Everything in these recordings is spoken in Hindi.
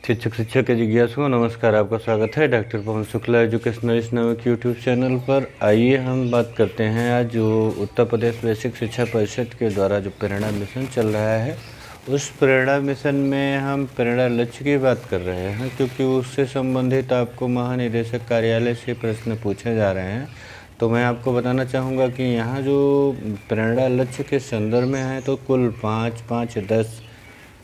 शिक्षक के जिज्ञासुओं नमस्कार। आपका स्वागत है डॉक्टर पवन शुक्ला एजुकेशनलिस्ट नामक यूट्यूब चैनल पर। आइए हम बात करते हैं आज जो उत्तर प्रदेश बेसिक शिक्षा परिषद के द्वारा जो प्रेरणा मिशन चल रहा है, उस प्रेरणा मिशन में हम प्रेरणा लक्ष्य की बात कर रहे हैं, क्योंकि उससे संबंधित आपको महानिदेशक कार्यालय से प्रश्न पूछे जा रहे हैं। तो मैं आपको बताना चाहूँगा कि यहाँ जो प्रेरणा लक्ष्य के संदर्भ में है तो कुल 5-5-10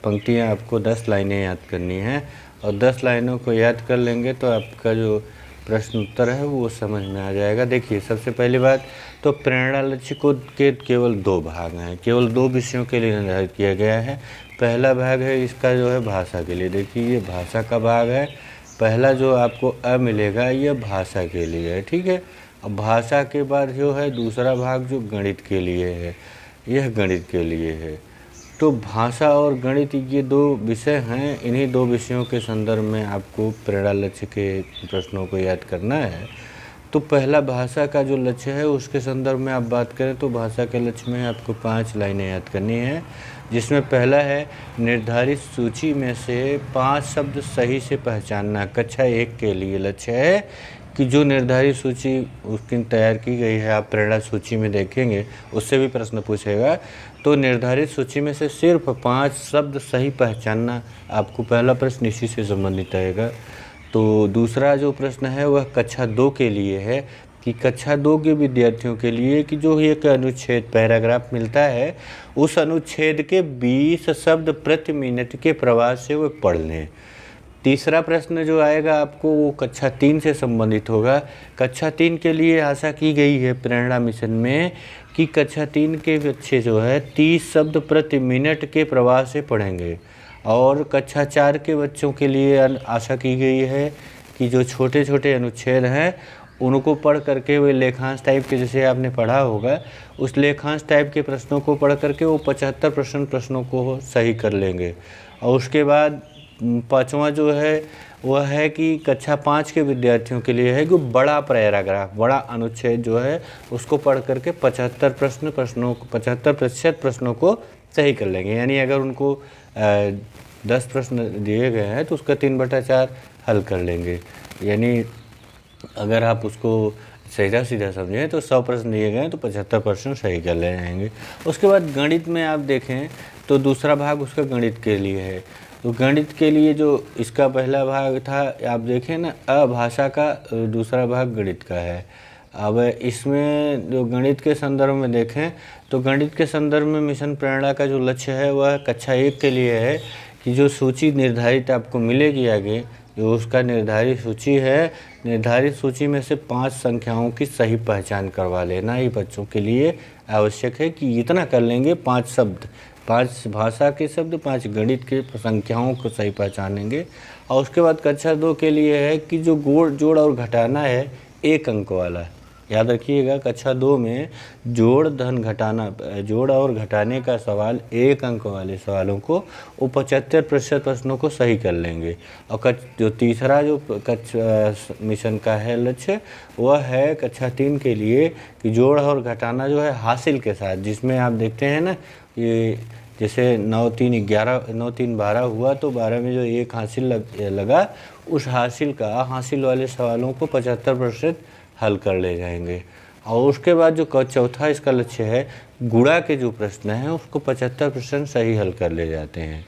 पंक्तियाँ आपको 10 लाइनें याद करनी है, और 10 लाइनों को याद कर लेंगे तो आपका जो प्रश्न उत्तर है वो समझ में आ जाएगा। देखिए, सबसे पहली बात तो प्रेरणा लक्ष्य को के केवल 2 भाग हैं, केवल 2 विषयों के लिए निर्धारित किया गया है। पहला भाग है इसका जो है भाषा के लिए। देखिए, ये भाषा का भाग है। पहला जो आपको अ मिलेगा ये भाषा के लिए है, ठीक है। अब भाषा के बाद जो है दूसरा भाग जो गणित के लिए है, यह गणित के लिए है। तो भाषा और गणित ये 2 विषय हैं। इन्हीं 2 विषयों के संदर्भ में आपको प्रेरणा लक्ष्य के प्रश्नों को याद करना है। तो पहला भाषा का जो लक्ष्य है उसके संदर्भ में आप बात करें तो भाषा के लक्ष्य में आपको 5 लाइनें याद करनी है, जिसमें पहला है निर्धारित सूची में से 5 शब्द सही से पहचानना। कक्षा 1 के लिए लक्ष्य है कि जो निर्धारित सूची उसकी तैयार की गई है, आप प्रेरणा सूची में देखेंगे उससे भी प्रश्न पूछेगा। तो निर्धारित सूची में से सिर्फ 5 शब्द सही पहचानना आपको पहला प्रश्न इसी से संबंधित रहेगा। तो दूसरा जो प्रश्न है वह कक्षा 2 के लिए है कि कक्षा 2 के विद्यार्थियों के लिए कि जो एक अनुच्छेद पैराग्राफ मिलता है, उस अनुच्छेद के 20 शब्द प्रति मिनट के प्रवाह से वह पढ़ लें। तीसरा प्रश्न जो आएगा आपको वो कक्षा 3 से संबंधित होगा। कक्षा 3 के लिए आशा की गई है प्रेरणा मिशन में कि कक्षा 3 के बच्चे जो है 30 शब्द प्रति मिनट के प्रवाह से पढ़ेंगे, और कक्षा 4 के बच्चों के लिए आशा की गई है कि जो छोटे छोटे अनुच्छेद हैं उनको पढ़ करके वे लेखांश टाइप के, जैसे आपने पढ़ा होगा, उस लेखांश टाइप के प्रश्नों को पढ़ करके वो 75% प्रश्नों को सही कर लेंगे। और उसके बाद 5वां जो है वह है कि कक्षा 5 के विद्यार्थियों के लिए है कि बड़ा पैराग्राफ, बड़ा अनुच्छेद जो है उसको पढ़ करके 75% प्रश्नों को सही कर लेंगे। यानी अगर उनको 10 प्रश्न दिए गए हैं तो उसका 3/4 हल कर लेंगे। यानी अगर आप उसको सीधा सीधा समझें तो 100 प्रश्न दिए गए हैं तो 75% सही कर ले जाएंगे। उसके बाद गणित में आप देखें तो दूसरा भाग उसका गणित के लिए है। तो गणित के लिए जो इसका पहला भाग था, आप देखें ना, भाषा का, दूसरा भाग गणित का है। अब इसमें जो गणित के संदर्भ में देखें तो गणित के संदर्भ में मिशन प्रेरणा का जो लक्ष्य है वह कक्षा 1 के लिए है कि जो सूची निर्धारित आपको मिलेगी आगे, जो उसका निर्धारित सूची है, निर्धारित सूची में से 5 संख्याओं की सही पहचान करवा लेना ही बच्चों के लिए आवश्यक है कि इतना कर लेंगे। 5 शब्द, 5 भाषा के शब्द, 5 गणित के संख्याओं को सही पहचानेंगे। और उसके बाद कक्षा 2 के लिए है कि जो जोड़ और घटाना है 1 अंक वाला, याद रखिएगा कक्षा 2 में जोड़ और घटाने का सवाल 1 अंक वाले सवालों को वो 75% प्रश्नों को सही कर लेंगे। और जो तीसरा जो कक्षा मिशन का है लक्ष्य वह है कक्षा 3 के लिए कि जोड़ और घटाना जो है हासिल के साथ, जिसमें आप देखते हैं ना, ये जैसे 9-3-12 हुआ तो 12 में जो 1 हासिल लगा, उस हासिल वाले सवालों को 75% हल कर ले जाएंगे। और उसके बाद जो चौथा इसका लक्ष्य है, गुणा के जो प्रश्न हैं उसको 75% सही हल कर ले जाते हैं।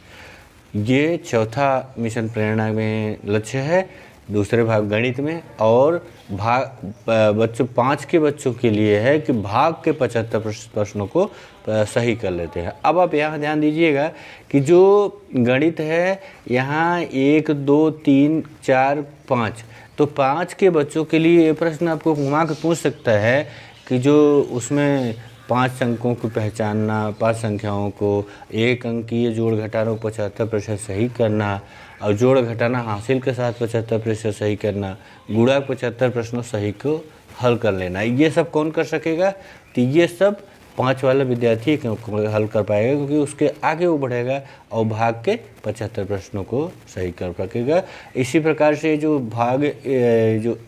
ये चौथा मिशन प्रेरणा में लक्ष्य है दूसरे भाग गणित में। और बच्चों 5 के बच्चों के लिए है कि भाग के 75% प्रश्नों को सही कर लेते हैं। अब आप यहाँ ध्यान दीजिएगा कि जो गणित है यहाँ 1, 2, 3, 4, 5, तो 5 के बच्चों के लिए ये प्रश्न आपको घुमा के पूछ सकता है कि जो उसमें 5 अंकों को पहचानना, 5 संख्याओं को 1 अंक की जोड़ घटाना 75% सही करना, और जोड़ घटाना हासिल के साथ 75% सही करना, गुणा 75 प्रश्नों सही को हल कर लेना। ये सब कौन कर सकेगा? तो ये सब 5 वाला विद्यार्थी हल कर पाएगा, क्योंकि उसके आगे वो बढ़ेगा और भाग के 75 प्रश्नों को सही कर सकेगा। इसी प्रकार से जो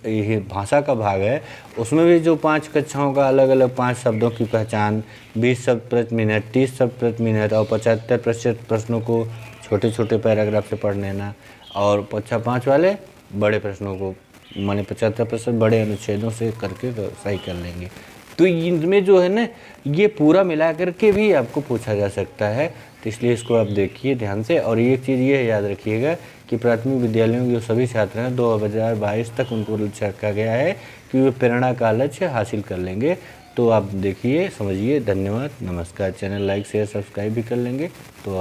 ये भाषा का भाग है उसमें भी जो 5 कक्षाओं का अलग अलग 5 शब्दों की पहचान, 20 शब्द प्रति मिनट, 30 शब्द प्रति मिनट और 75% प्रश्नों को छोटे छोटे पैराग्राफ से पढ़ लेना। और कक्षा 5 वाले बड़े प्रश्नों को माने 75% बड़े अनुच्छेदों से करके सही कर लेंगे। तो इनमें जो है ना ये पूरा मिला करके भी आपको पूछा जा सकता है, तो इसलिए इसको आप देखिए ध्यान से। और एक चीज़ ये याद रखिएगा कि प्राथमिक विद्यालयों के जो सभी छात्र हैं 2022 तक उनको लक्ष्य रखा गया है कि वे प्रेरणा का लक्ष्य हासिल कर लेंगे। तो आप देखिए, समझिए। धन्यवाद, नमस्कार। चैनल लाइक शेयर सब्सक्राइब भी कर लेंगे तो